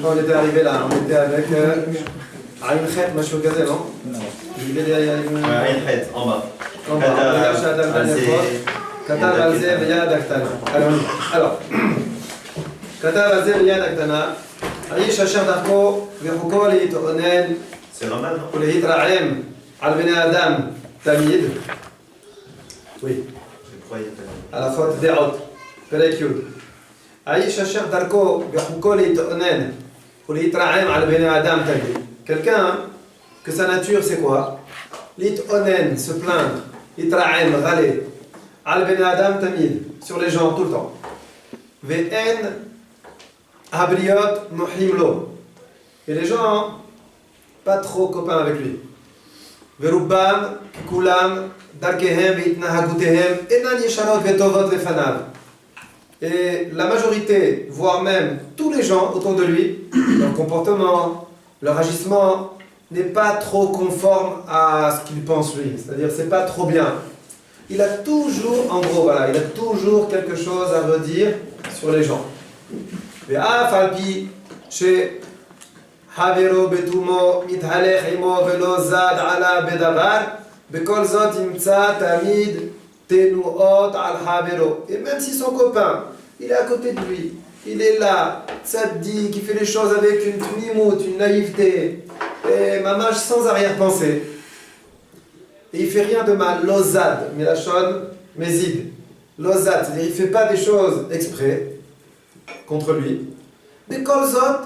On était arrivé là, on était avec Aïn Khet, Machou Gazé, non? Non. Aïn Khet, en bas. En bas, regarde Shadam Danefot. Katab Alze Veyad Aktana. Alors, Katab Alze Veyad Aktana. Aïch Hachar Darko, Verhuko Leitonen, C'est normal, non? Lehitraem, Al Bene Adam, Tamid. Oui. Je croyais. À la faute des autres. Perek Yud. Aïch Hachar Darko, Verhuko Leitonen, Lehitraem, Al Bene Adam, Tamid. Quelqu'un que sa nature c'est quoi? Leitonen, se plaindre. Lehitraem, râler. Al Ben Adam Tamid, sur les gens tout le temps. Ve'en Habriot Mohimlo. Et les gens, pas trop copains avec lui. Ve'rubbam, Kulam, Darkehem, Ve'itnahagutehem, Enan Yeshanot Ve'tovot Lefanav. Et la majorité, voire même tous les gens autour de lui, leur comportement, leur agissement n'est pas trop conforme à ce qu'il pense lui. C'est-à-dire, c'est pas trop bien. Il a toujours, en gros, voilà, il a toujours quelque chose à redire sur les gens. Mais Falpi, chez Havero Betumo, Mithalech Imo Velo Zad Ala Bedavar, Bekol Zot Imtsa Tamid Tenuot Al Havero. Et même si son copain, il est à côté de lui, il est là, tzaddik, qui fait les choses avec une tmimout, une naïveté, et mamage sans arrière-pensée. Et il fait rien de mal, lozad, milachon, mezid. Lozad, c'est-à-dire il fait pas des choses exprès contre lui. Mais kolzot,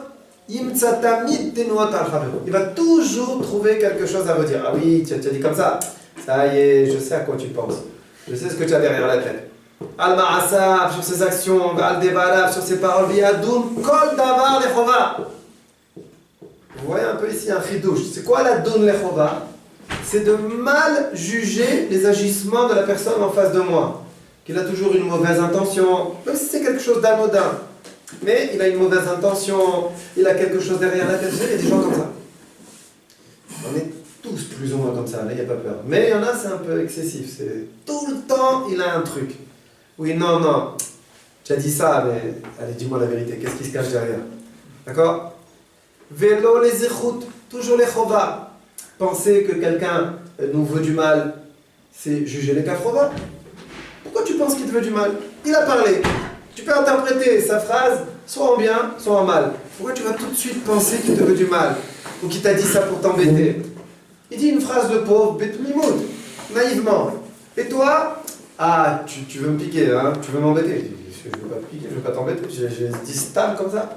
imtsatamid tenuot al-chavero. Il va toujours trouver quelque chose à redire. Ah oui, tu as dit comme ça. Ça y est, je sais à quoi tu penses. Je sais ce que tu as derrière la tête. Al-ma'asab, sur ses actions, al-devarab, sur ses paroles, viadoum, kol davar lechova. Vous voyez un peu ici un chidouche. C'est quoi la doun lechova? C'est de mal juger les agissements de la personne en face de moi. Qu'il a toujours une mauvaise intention, même si c'est quelque chose d'anodin. Mais il a une mauvaise intention, il a quelque chose derrière la tête. Il y a des gens comme ça. On est tous plus ou moins comme ça, là, il n'y a pas peur. Mais il y en a, c'est un peu excessif. C'est tout le temps, il a un truc. Oui, non, non. Tu as dit ça, mais allez, dis-moi la vérité. Qu'est-ce qui se cache derrière? D'accord? Vélo les échoutes, toujours les chovas. Penser que quelqu'un nous veut du mal, c'est juger les kafrova. Pourquoi tu penses qu'il te veut du mal? Il a parlé. Tu peux interpréter sa phrase soit en bien, soit en mal. Pourquoi tu vas tout de suite penser qu'il te veut du mal? Ou qu'il t'a dit ça pour t'embêter? Il dit une phrase de pauvre, betmimoud, naïvement. Et toi, ah, tu veux me piquer, hein? Tu veux m'embêter? Je ne veux pas te piquer, je ne veux pas t'embêter. J'ai dit stam comme ça.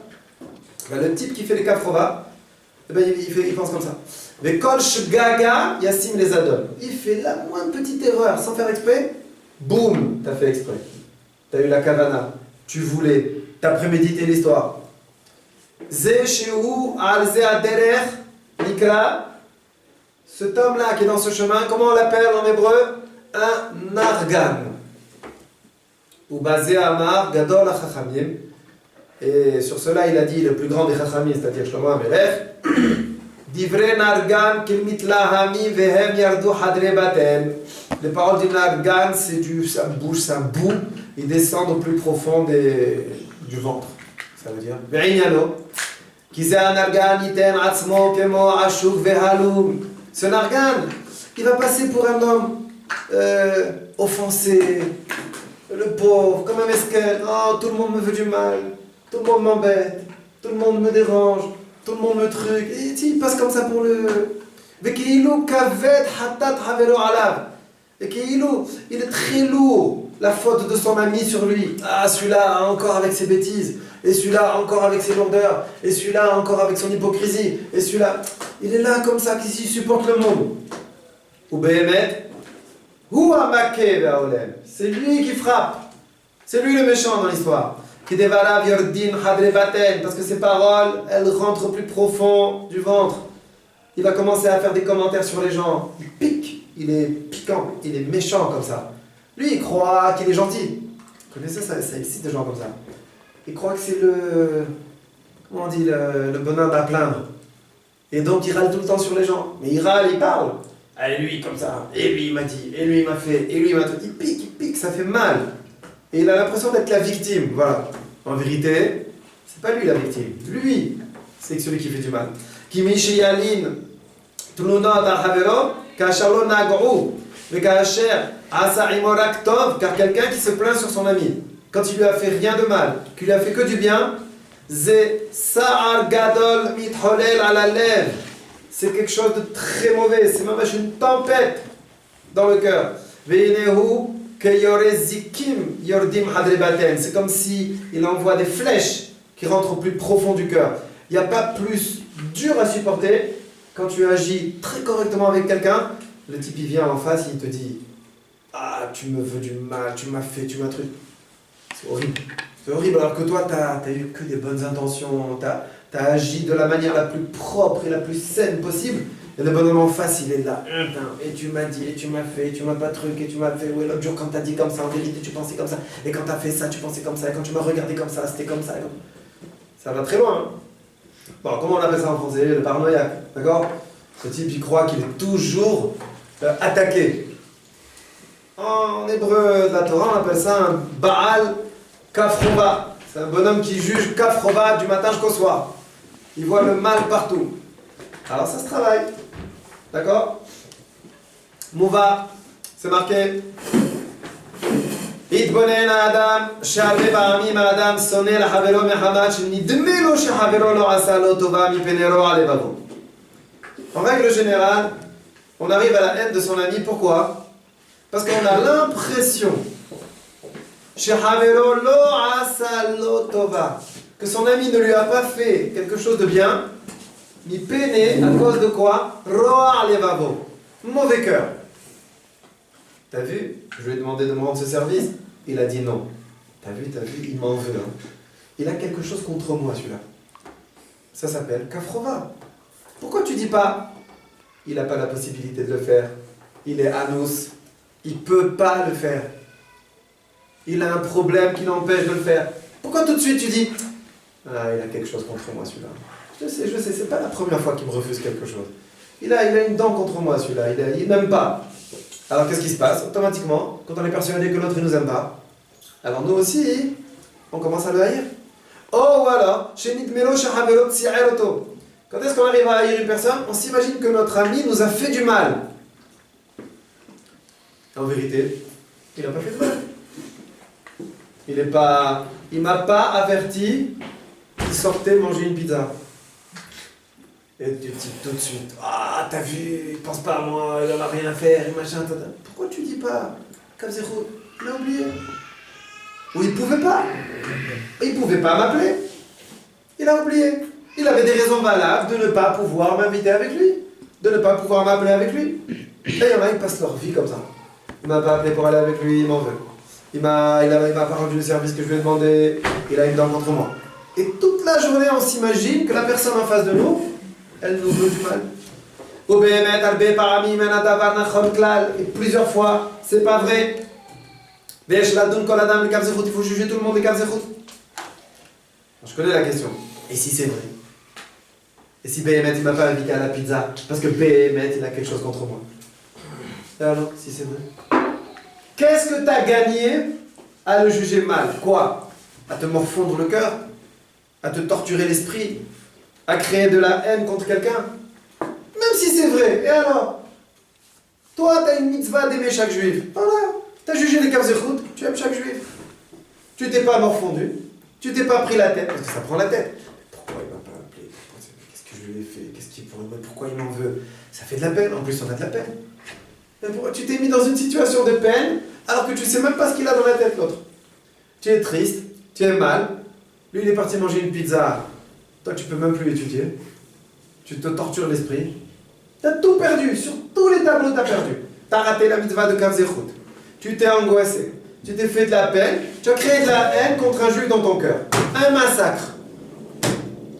Ben, le type qui fait les kafrova, eh ben, il pense comme ça. Mais kol shgaga yassim les adon. Il fait la moindre petite erreur sans faire exprès. Boum, t'as fait exprès. T'as eu la kavana. Tu voulais. T'as prémédité l'histoire. Ze shehu al ze aderer nikra. Cet homme-là qui est dans ce chemin, comment on l'appelle en hébreu? Un nargan. Ou basé amar gadol achachamim. Et sur cela, il a dit le plus grand des chachamim, c'est-à-dire Shlomo HaMelech. Divrei nargan kil mitlahami vehem yardu hadre baten. Les paroles du nargan, ça bouge, ça boue, ils descendent au plus profond du ventre. Ça veut dire Ve'inyano. Ki un nargan iten atzmo kemo ashuk vehalum. Ce nargan, il va passer pour un homme offensé, le pauvre, comme un mesquin. Oh, tout le monde me veut du mal, tout le monde m'embête, tout le monde me dérange. Tout le monde me truc, et il passe comme ça pour le... Et il est très lourd, la faute de son ami sur lui. Ah, celui-là encore avec ses bêtises, et celui-là encore avec ses lourdeurs, et celui-là encore avec son hypocrisie, et celui-là, il est là comme ça, qui supporte le monde. Ou Behemet, ou Amake Be'olem, c'est lui qui frappe, c'est lui le méchant dans l'histoire. Parce que ses paroles, elles rentrent au plus profond du ventre. Il va commencer à faire des commentaires sur les gens. Il pique, il est piquant, il est méchant comme ça. Lui, il croit qu'il est gentil. Vous connaissez ça, ça excite des gens comme ça. Il croit que c'est le... Comment on dit? Le bonhomme à plaindre. Et donc il râle tout le temps sur les gens. Mais il râle, il parle. Ah, et lui, comme ça. Et lui, il m'a dit. Et lui, il m'a fait. Et lui, il m'a tout. Il pique, ça fait mal. Et il a l'impression d'être la victime. Voilà. En vérité, C'est pas lui la victime. Lui, c'est celui qui fait du mal. Kimishi Yalin, Tlunot al-Havero, Kachalon Nagou, Vekacher, Asa Imorak Tov, car quelqu'un qui se plaint sur son ami, quand il lui a fait rien de mal, qu'il lui a fait que du bien, Ze Sa'ar Gadol Mitholel à la lèvre. C'est quelque chose de très mauvais, c'est même une tempête dans le cœur. Veinehu Keyore Zikim Yordim Hadrebaten. C'est comme si il envoie des flèches qui rentrent au plus profond du cœur. Il n'y a pas plus dur à supporter quand tu agis très correctement avec quelqu'un. Le type il vient en face, il te dit ah, tu me veux du mal, tu m'as fait, tu m'as truc. C'est horrible. C'est horrible alors que toi, tu n'as eu que des bonnes intentions, tu as agi de la manière la plus propre et la plus saine possible. Et le bonhomme en face, il est là. Et tu m'as dit, et tu m'as fait, et tu m'as pas truc, et tu m'as fait. Oui, l'autre jour, quand tu as dit comme ça, en vérité, tu pensais comme ça. Et quand tu as fait ça, tu pensais comme ça. Et quand tu m'as regardé comme ça, c'était comme ça. Ça va très loin. Hein. Bon, comment on appelle ça en français? Le paranoïaque. D'accord? Ce type, il croit qu'il est toujours attaqué. En hébreu de la Torah, on appelle ça un Baal Kafrova. C'est un bonhomme qui juge Kafrova du matin jusqu'au soir. Il voit le mal partout. Alors ça se travaille. D'accord? Mouva, c'est marqué. Itbonen Adam, Sharbe Baramim Adam, Sonne la Havelo Mehamad, Nidmelo Shahavelo lo Asalo Tova mi Penero Alevavo. En règle générale, on arrive à la haine de son ami. Pourquoi? Parce qu'on a l'impression que son ami ne lui a pas fait quelque chose de bien, ni peiné à cause de quoi? Roar levavo, mauvais cœur. T'as vu? Je lui ai demandé de me rendre ce service. Il a dit non. T'as vu, il m'en veut. Hein. Il a quelque chose contre moi, celui-là. Ça s'appelle kafrova. Pourquoi tu dis pas? Il n'a pas la possibilité de le faire. Il est anus. Il ne peut pas le faire. Il a un problème qui l'empêche de le faire. Pourquoi tout de suite tu dis ah, il a quelque chose contre moi celui-là. Je sais, c'est pas la première fois qu'il me refuse quelque chose. Il a une dent contre moi celui-là, il n'aime pas. Alors qu'est-ce qui se passe? Automatiquement, quand on est persuadé que l'autre ne nous aime pas, alors nous aussi, on commence à le haïr. Oh voilà, quand est-ce qu'on arrive à haïr une personne? On s'imagine que notre ami nous a fait du mal. En vérité, il n'a pas fait de mal. Il m'a pas averti qu'il sortait manger une pizza. Et tu te dis tout de suite, ah, t'as vu, il pense pas à moi, il n'en a rien à faire, et machin, tata. Pourquoi tu dis pas? Kabzero, il a oublié. Ou il pouvait pas. Il pouvait pas m'appeler. Il a oublié. Il avait des raisons valables de ne pas pouvoir m'inviter avec lui, de ne pas pouvoir m'appeler avec lui. Et il y en a, ils passent leur vie comme ça. Il m'a pas appelé pour aller avec lui, il m'en veut. Il m'a pas rendu le service que je lui ai demandé, il a une dent contre moi. Et toute la journée, on s'imagine que la personne en face de nous, elle nous veut du mal. Et plusieurs fois, c'est pas vrai. Il faut juger tout le monde des Kavzechut. Je connais la question. Et si c'est vrai? Et si Behemet il m'a pas invité à la pizza parce que Behemet il a quelque chose contre moi? Et alors, si c'est vrai? Qu'est-ce que tu as gagné à le juger mal? Quoi? À te morfondre le cœur? À te torturer l'esprit? À créer de la haine contre quelqu'un? Même si c'est vrai, et alors? Toi, tu as une mitzvah d'aimer chaque juif. Voilà, tu as jugé les Kavzechut, tu aimes chaque juif. Tu t'es pas morfondu, tu t'es pas pris la tête, parce que ça prend la tête. Pourquoi il m'a pas appelé? Qu'est-ce que je lui ai fait? Pourquoi il m'en veut? Ça fait de la peine, en plus on a de la peine. Tu t'es mis dans une situation de peine alors que tu ne sais même pas ce qu'il a dans la tête l'autre. Tu es triste, tu es mal. Lui il est parti manger une pizza. Toi tu peux même plus étudier. Tu te tortures l'esprit. Tu as tout perdu. Sur tous les tableaux tu as perdu. Tu as raté la mitzvah de Kavzechut. Tu t'es angoissé. Tu t'es fait de la peine. Tu as créé de la haine contre un juif dans ton cœur. Un massacre.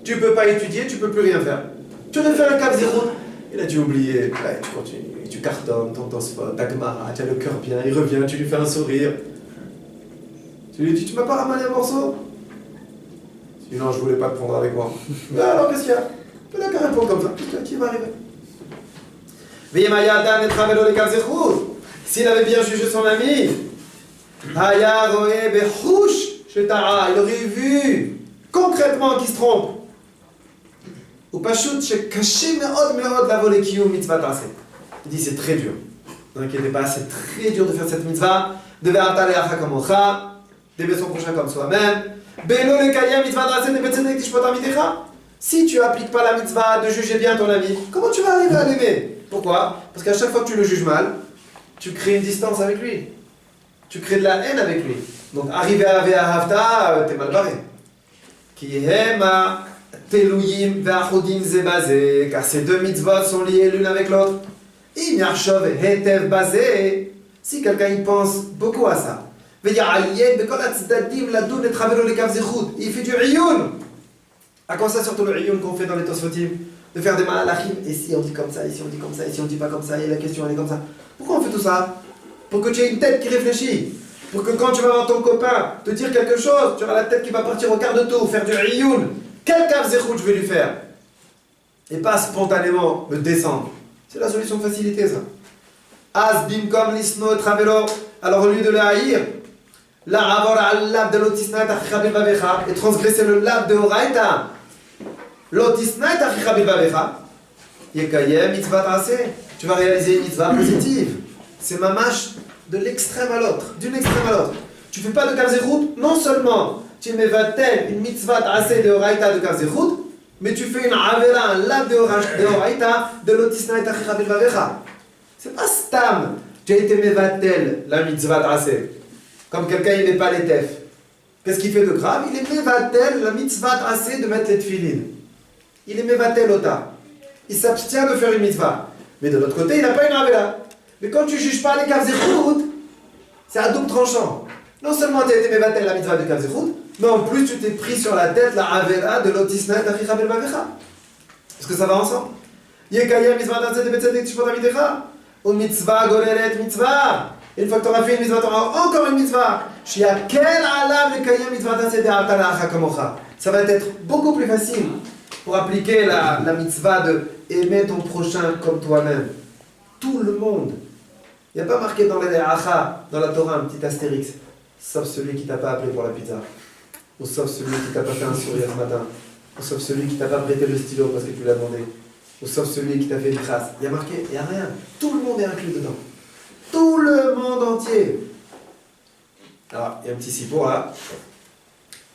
Tu ne peux pas étudier, tu ne peux plus rien faire. Tu aurais fait un Kavzechut. Il a dû oublier. Ouais, tu continues. Tu cartonnes, ton tosfot, ta gemara, tu as le cœur bien, il revient, tu lui fais un sourire. Tu lui dis, tu m'as pas ramené un morceau? Sinon, je voulais pas te prendre avec moi. Mais alors, qu'est-ce qu'il y a? Tu n'as qu'à répondre comme ça. Qu'est-ce qui va arriver? S'il avait bien jugé son ami, il aurait vu concrètement qui se trompe. Ou Pachout, chez Kaché Meod Meod la volée qui mitzvah tassé. Il dit c'est très dur. Ne inquiétez pas, c'est très dur de faire cette mitzvah. De ve'atale acha kamocha, d'aimer son prochain comme soi-même. Belo le kayem mitzvah tassé de betzedek tishpot amitecha. Si tu n'appliques pas la mitzvah de juger bien ton ami, comment tu vas arriver à l'aimer? Pourquoi? Parce qu'à chaque fois que tu le juges mal, tu crées une distance avec lui. Tu crées de la haine avec lui. Donc, arriver à Ve'ahavta, t'es mal barré. Ki hema telouyim ve'achodim zebazé, car ces deux mitzvot sont liés l'une avec l'autre. Im yarshov hetev bazé, si quelqu'un y pense beaucoup à ça. Ve'ya'ayed bekol hatzdadim ladun et travelo le kav zechut. Il fait du iyun. À quoi ça surtout le iyun qu'on fait dans les Tosfotim? De faire des malachim, et si on dit comme ça, et si on dit comme ça, et si on dit pas comme ça, et la question elle est comme ça. Pourquoi on fait tout ça? Pour que tu aies une tête qui réfléchit. Pour que quand tu vas voir ton copain te dire quelque chose, tu auras la tête qui va partir au quart de tour, faire du iyun. Quel kav zechut je vais lui faire? Et pas spontanément me descendre. C'est la solution de facilité ça. As bimkom lisno travelo. Alors au lieu de le haïr, la avor al lab de l'otisnat achicha bilvavecha, et transgresser le lab de Horaïta. L'otisnat achicha bilvavecha, yekayem mitzvah taaseh. Tu vas réaliser une mitzvah positive. C'est mamash de l'extrême à l'autre, d'une extrême à l'autre. Tu fais pas de kav zechut, non seulement tu mevatel une mitzvah taaseh de Horaïta de kav zechut, mais tu fais une avera, un lab de Horaïta de l'otisnat achicha bilvavecha. C'est pas stam. Tu as été mevatel la mitzvah taaseh. Comme quelqu'un il met pas les tefs. Qu'est-ce qu'il fait de grave? Il est mevatel la mitzvah taaseh de mettre les tefilines. Il est mevatel ota. Il s'abstient de faire une mitzvah. Mais de l'autre côté, il n'a pas une avera. Mais quand tu ne juges pas les kav zechut, c'est à double tranchant. Non seulement tu as été mevatel la mitzvah de kav zechut, mais en plus tu t'es pris sur la tête la avera de l'otisnat achicha bilvavecha. Est-ce que ça va ensemble? Yekayem mitzvah taaseh de betzedek tishpot amitecha. Ou mitzvah goreret mitzvah. Une fois que tu auras fait une mitzvah, tu auras encore une mitzvah. Shiakel alav lekayem mitzvah taaseh de atala acha kamocha. Ça va être beaucoup plus facile pour appliquer la mitzvah de aimer ton prochain comme toi-même. Tout le monde. Il n'y a pas marqué dans les acha, dans la Torah, un petit astérix. Sauf celui qui t'a pas appelé pour la pizza. Ou sauf celui qui t'a pas fait un sourire ce matin. Ou sauf celui qui t'a pas prêté le stylo parce que tu l'as demandé. Ou sauf celui qui t'a fait une crasse. Il y a marqué, il n'y a rien. Tout le monde est inclus dedans. Tout le monde entier. Alors, il y a un petit sipour là.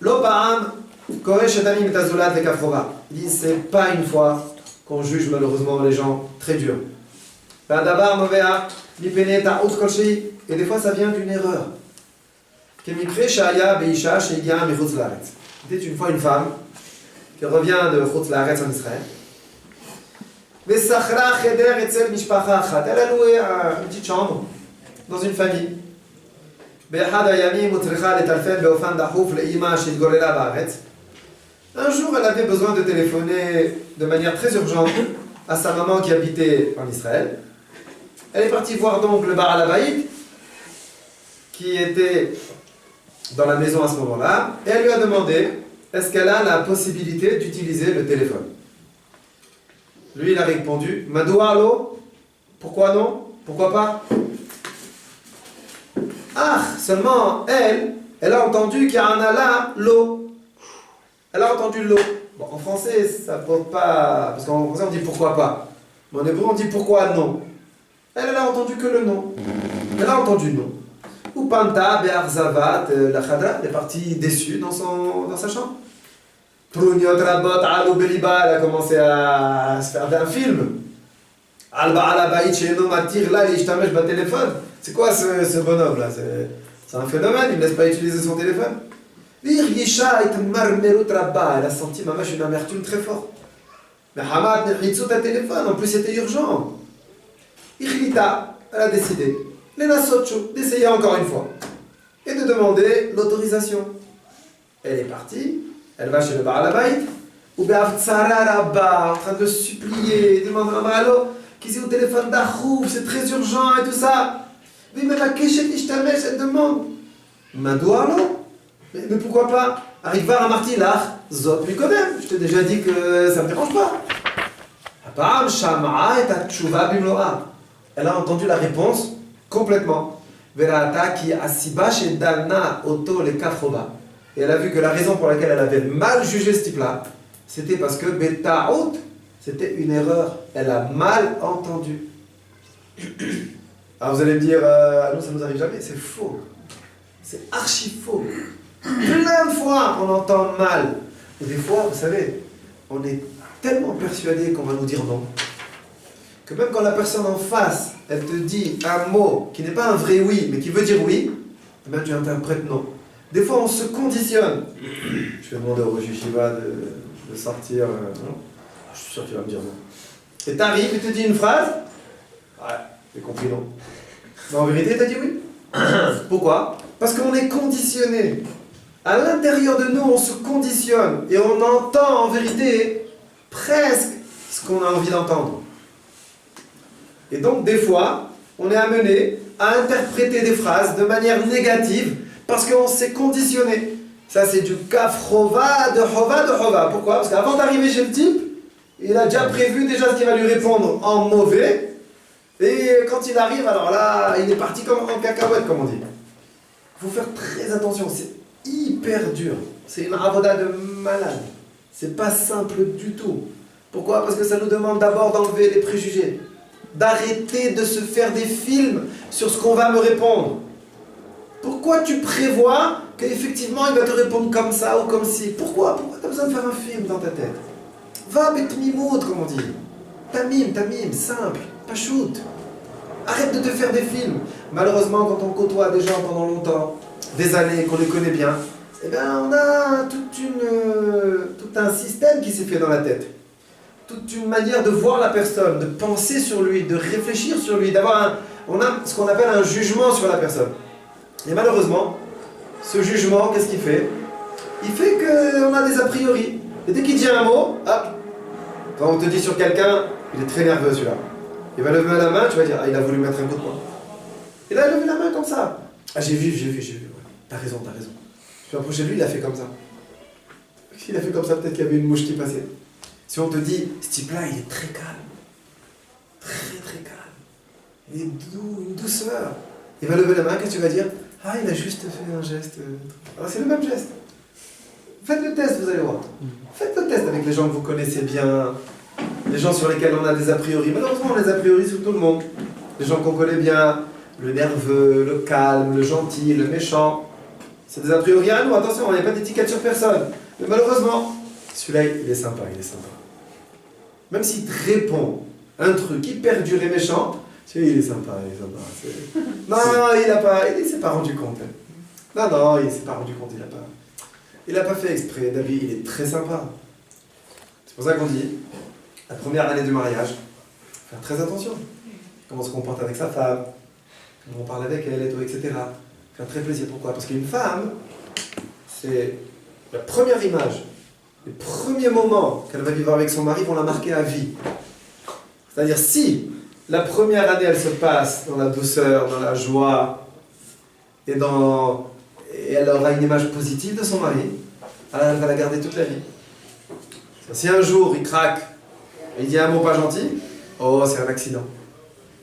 L'opaham, koresh etami metazolat le kafrova. Il dit, c'est pas une fois qu'on juge malheureusement les gens très durs. Ben d'abord, novea, lipene ta'ut kolshi. Et des fois, ça vient d'une erreur. Kemikre shaya beisha sheigia michutz laaretz. C'était une fois une femme qui revient de Chutz laaretz en Israël. Elle a loué une petite chambre dans une famille. Un jour, elle avait besoin de téléphoner de manière très urgente à sa maman qui habitait en Israël. Elle est partie voir donc le Baal Habayit qui était dans la maison à ce moment-là et elle lui a demandé est-ce qu'elle a la possibilité d'utiliser le téléphone. Lui, il a répondu, Madoua allo? Pourquoi non? Pourquoi pas? Ah, seulement elle a entendu qu'il y a un Allah, l'eau. Elle a entendu l'eau. Bon, en français, ça ne porte pas. Parce qu'en français, on dit pourquoi pas. Mais en hébreu, on dit pourquoi non. Elle a entendu que le non. Elle a entendu non. Ou Panta, Be'arzavat, la Khadra, elle est partie déçue dans sa chambre. Truniot Rabot Alou Beliba, elle a commencé à se faire d'un film. Alba Alabaït chez nous m'attire là, il t'amène le téléphone. C'est quoi ce bonhomme là? C'est un phénomène, il ne laisse pas utiliser son téléphone. Virgisha et Marmerut Rabba, elle a senti une amertume très forte. Mais Hamad Nechitsu ta téléphone, en plus c'était urgent. Irlita, elle a décidé, Lena Socho, d'essayer encore une fois et de demander l'autorisation. Elle est partie. Elle va chez le Baal Habayit, ou Be'avtsara Rabba, en train de supplier, demande à Malo, qui est au téléphone d'Achouf, c'est très urgent et tout ça. Mais la Keshet Ishtamesh, elle demande, Madoua non? Mais pourquoi pas? Arrivar à Martilach, Zot Mikodem, je t'ai déjà dit que ça ne me dérange pas. Apam Shama'a et Tatshuva Bimloa. Elle a entendu la réponse complètement. Verata qui asiba chez Dana Oto le Kafroba. Et elle a vu que la raison pour laquelle elle avait mal jugé ce type-là, c'était parce que Beta'out, c'était une erreur. Elle a mal entendu. Alors vous allez me dire, nous ça nous arrive jamais, c'est faux. C'est archi faux. Plein de fois on entend mal. Et des fois, vous savez, on est tellement persuadé qu'on va nous dire non, que même quand la personne en face, elle te dit un mot qui n'est pas un vrai oui, mais qui veut dire oui, eh bien tu interprètes non. Des fois on se conditionne. Je vais demander au Rosh Yeshiva de sortir. Non. Je suis sûr qu'il va me dire non. Et t'arrives, il te dit une phrase. Ouais, j'ai compris non. Mais en vérité, t'as dit oui. Pourquoi? Parce qu'on est conditionné. À l'intérieur de nous, on se conditionne et on entend en vérité presque ce qu'on a envie d'entendre. Et donc, des fois, on est amené à interpréter des phrases de manière négative parce qu'on s'est conditionné. Ça, c'est du kafrova de hova. Pourquoi? Parce qu'avant d'arriver chez le type, il a déjà prévu déjà ce qu'il va lui répondre en mauvais. Et quand il arrive, alors là, il est parti comme en cacahuète, comme on dit. Il faut faire très attention, c'est hyper dur. C'est une avoda de malade. C'est pas simple du tout. Pourquoi? Parce que ça nous demande d'abord d'enlever les préjugés. D'arrêter de se faire des films sur ce qu'on va me répondre. Pourquoi tu prévois qu'effectivement il va te répondre comme ça ou comme ci? Pourquoi tu as besoin de faire un film dans ta tête? Va betmimout, comme on dit. Tamim, simple, pas shoot. Arrête de te faire des films. Malheureusement, quand on côtoie des gens pendant longtemps, des années, qu'on les connaît bien, eh bien, on a tout un système qui s'est fait dans la tête. Toute une manière de voir la personne, de penser sur lui, de réfléchir sur lui, on a ce qu'on appelle un jugement sur la personne. Et malheureusement, ce jugement, qu'est-ce qu'il fait? Il fait qu'on a des a priori. Et dès qu'il dit un mot, hop, quand on te dit sur quelqu'un, il est très nerveux celui-là. Il va lever la main, tu vas dire, ah, il a voulu mettre un coup de poing. Il a levé la main comme ça. Ah, j'ai vu, ouais. T'as raison. Je vais approcher de lui, il a fait comme ça. S'il a fait comme ça, peut-être qu'il y avait une mouche qui passait. Si on te dit, ce type-là, il est très calme. Très calme. Il est doux, une douceur. Il va lever la main, qu'est-ce que tu vas dire? Ah, il a juste fait un geste. Alors, c'est le même geste. Faites le test, vous allez voir. Faites le test avec les gens que vous connaissez bien, les gens sur lesquels on a des a priori. Malheureusement, on a des a priori sur tout le monde. Les gens qu'on connaît bien, le nerveux, le calme, le gentil, le méchant. C'est des a priori à nous, attention, on n'a pas d'étiquette sur personne. Mais malheureusement, celui-là, il est sympa. Même s'il te répond un truc hyper dur et méchant, tu sais, il est sympa. Non, il s'est pas rendu compte. Non, il s'est pas rendu compte, il n'a pas fait exprès. David, il est très sympa. C'est pour ça qu'on dit, la première année de mariage, faire très attention. Comment on se comporte avec sa femme, comment on parle avec elle, et tout, etc. Faire très plaisir. Pourquoi? Parce qu'une femme, c'est la première image, les premiers moments qu'elle va vivre avec son mari vont la marquer à vie. C'est-à-dire, si la première année, elle se passe dans la douceur, dans la joie, et elle aura une image positive de son mari, alors elle va la garder toute la vie. Si un jour il craque, et il dit un mot pas gentil, oh, c'est un accident.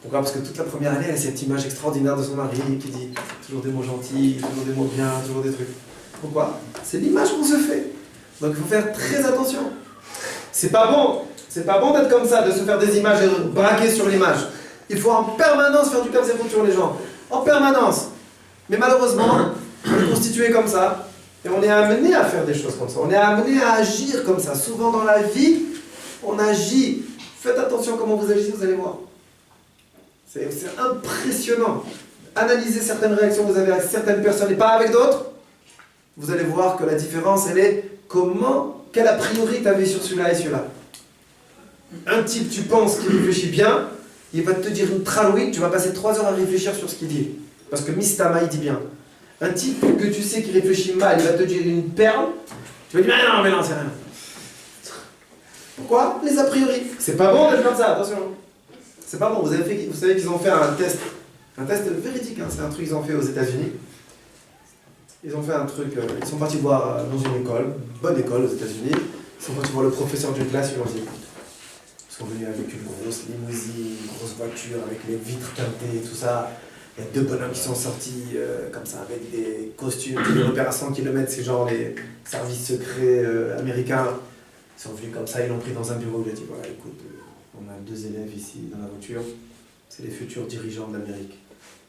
Pourquoi? Parce que toute la première année, elle a cette image extraordinaire de son mari qui dit toujours des mots gentils, toujours des mots bien, toujours des trucs. Pourquoi? C'est l'image qu'on se fait. Donc il faut faire très attention. C'est pas bon d'être comme ça, de se faire des images et de braquer sur l'image. Il faut en permanence faire du cap zéro sur les gens. En permanence. Mais malheureusement, on est constitué comme ça. Et on est amené à faire des choses comme ça. On est amené à agir comme ça. Souvent dans la vie, on agit. Faites attention comment vous agissez, vous allez voir. C'est impressionnant. Analysez certaines réactions que vous avez avec certaines personnes et pas avec d'autres. Vous allez voir que la différence, elle est quel a priori tu avais sur celui-là et celui-là. Un type, tu penses qu'il réfléchit bien, il va te dire une tralouille, tu vas passer 3 heures à réfléchir sur ce qu'il dit. Parce que Mistama, il dit bien. Un type que tu sais qu'il réfléchit mal, il va te dire une perle, tu vas dire mais non, c'est rien. Pourquoi? Les a priori. C'est pas bon d'être comme ça, attention. C'est pas bon. Vous savez qu'ils ont fait un test véridique, hein. C'est un truc qu'ils ont fait aux États-Unis. Ils ont fait un truc, ils sont partis voir dans une école, une bonne école aux États-Unis. Ils sont partis voir le professeur d'une classe, ils leur ont dit ils sont venus avec une grosse limousine, une grosse voiture avec les vitres teintées et tout ça. Il y a deux bonhommes qui sont sortis comme ça avec des costumes, des opérations qui le mettent, c'est genre les services secrets américains. Ils sont venus comme ça, ils l'ont pris dans un bureau, il a dit voilà écoute, on a deux élèves ici dans la voiture, c'est les futurs dirigeants de l'Amérique.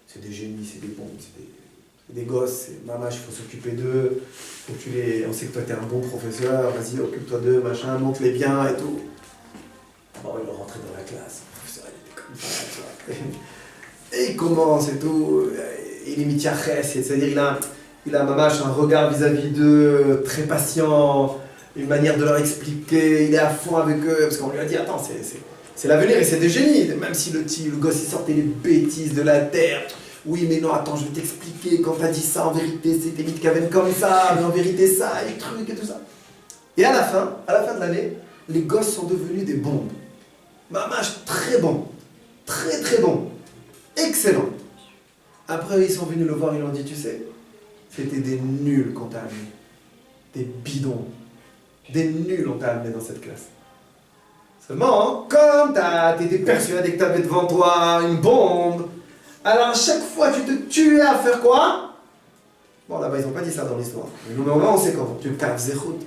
C'est des génies, c'est des bombes, c'est des gosses, c'est mamache, il faut s'occuper d'eux, on sait que toi t'es un bon professeur, vas-y occupe-toi d'eux, machin, montre-les bien et tout. Bon, il est rentré dans la classe, le professeur il est comme ça, tu vois. Et il commence et tout, il est mitiachès, c'est-à-dire il a mamache un regard vis-à-vis d'eux, très patient, une manière de leur expliquer, il est à fond avec eux, parce qu'on lui a dit attends, c'est l'avenir et c'est des génies, même si le gosse il sortait les bêtises de la terre. Oui, mais non, attends, je vais t'expliquer, quand t'as dit ça, en vérité, c'était Mitkaven comme ça, mais en vérité, ça, et trucs et tout ça. Et à la fin de l'année, les gosses sont devenus des bombes. Mamache, très bons, très très bons, excellents. Après, ils sont venus le voir, ils lui ont dit, tu sais, c'était des nuls qu'on t'a amenés, des bidons, des nuls on t'a amenés dans cette classe. Seulement, comme t'étais persuadé que t'avais devant toi une bombe, alors à chaque fois tu te tuais à faire quoi? Bon là-bas ils n'ont pas dit ça dans l'histoire. Mais nous on sait comment. Du Kav Zechut.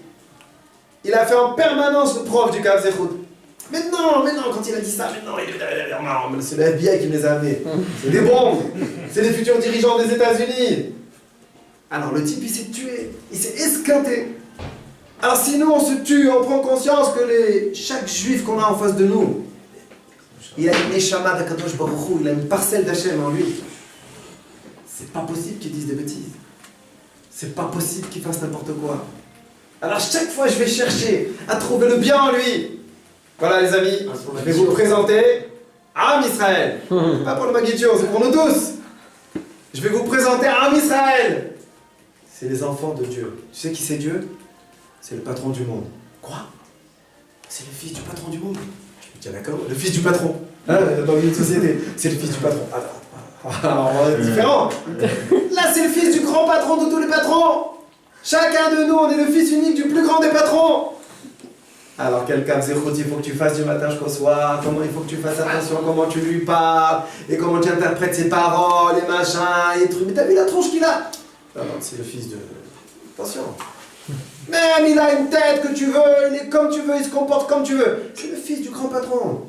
Il a fait en permanence le prof du Kav Zechut. Mais non, quand il a dit ça, mais non, c'est le FBI qui me les a amenés. C'est des bombes. C'est les futurs dirigeants des États-Unis. Alors le type il s'est tué, il s'est esquinté. Alors si nous on se tue, on prend conscience que chaque juif qu'on a en face de nous, il a une neshama d'Akadosh Baruch Hu, il a une parcelle d'Hachem en lui. C'est pas possible qu'il dise des bêtises. C'est pas possible qu'il fasse n'importe quoi. Alors chaque fois je vais chercher à trouver le bien en lui. Voilà les amis, je vais vous présenter Am Israël. Pas pour le Magidjo, c'est pour nous tous. Je vais vous présenter Am Israël. C'est les enfants de Dieu. Tu sais qui c'est Dieu? C'est le patron du monde. Quoi? C'est le fils du patron du monde. Tiens d'accord, le fils du patron. Hein, dans une société, c'est le fils du patron. Alors, différent. Là, c'est le fils du grand patron de tous les patrons. Chacun de nous, on est le fils unique du plus grand des patrons. Alors, quel Kav Zechut il faut que tu fasses du matin jusqu'au soir, comment il faut que tu fasses attention, comment tu lui parles, et comment tu interprètes ses paroles, et machin, et trucs. Mais t'as vu la tronche qu'il a? Non, c'est le fils de... Attention. Même il a une tête que tu veux, il est comme tu veux, il se comporte comme tu veux. C'est le fils du grand patron.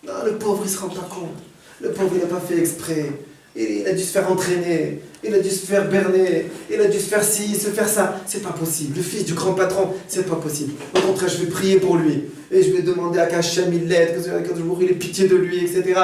Non, le pauvre, il se rend pas compte. Le pauvre, il n'a pas fait exprès. Il a dû se faire entraîner, il a dû se faire berner, il a dû se faire ci, se faire ça. C'est pas possible. Le fils du grand patron, c'est pas possible. Au contraire, je vais prier pour lui. Et je vais demander à qu'Hachem il l'aide, qu'il ait pitié de lui, etc.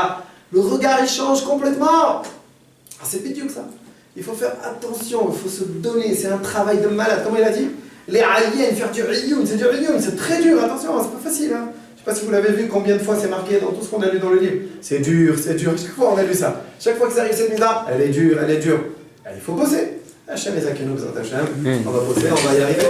Le regard, il change complètement. Ah, c'est pitié que ça. Il faut faire attention, il faut se donner. C'est un travail de malade. Comment il a dit? Les aliens, faire du riyun, c'est très dur, attention, c'est pas facile. Hein. Je sais pas si vous l'avez vu, combien de fois c'est marqué dans tout ce qu'on a lu dans le livre. C'est dur, chaque fois on a lu ça. Chaque fois que ça arrive cette nuit-là, elle est dure. Il faut bosser. Hachem et Zakenu, on va bosser, on va y arriver.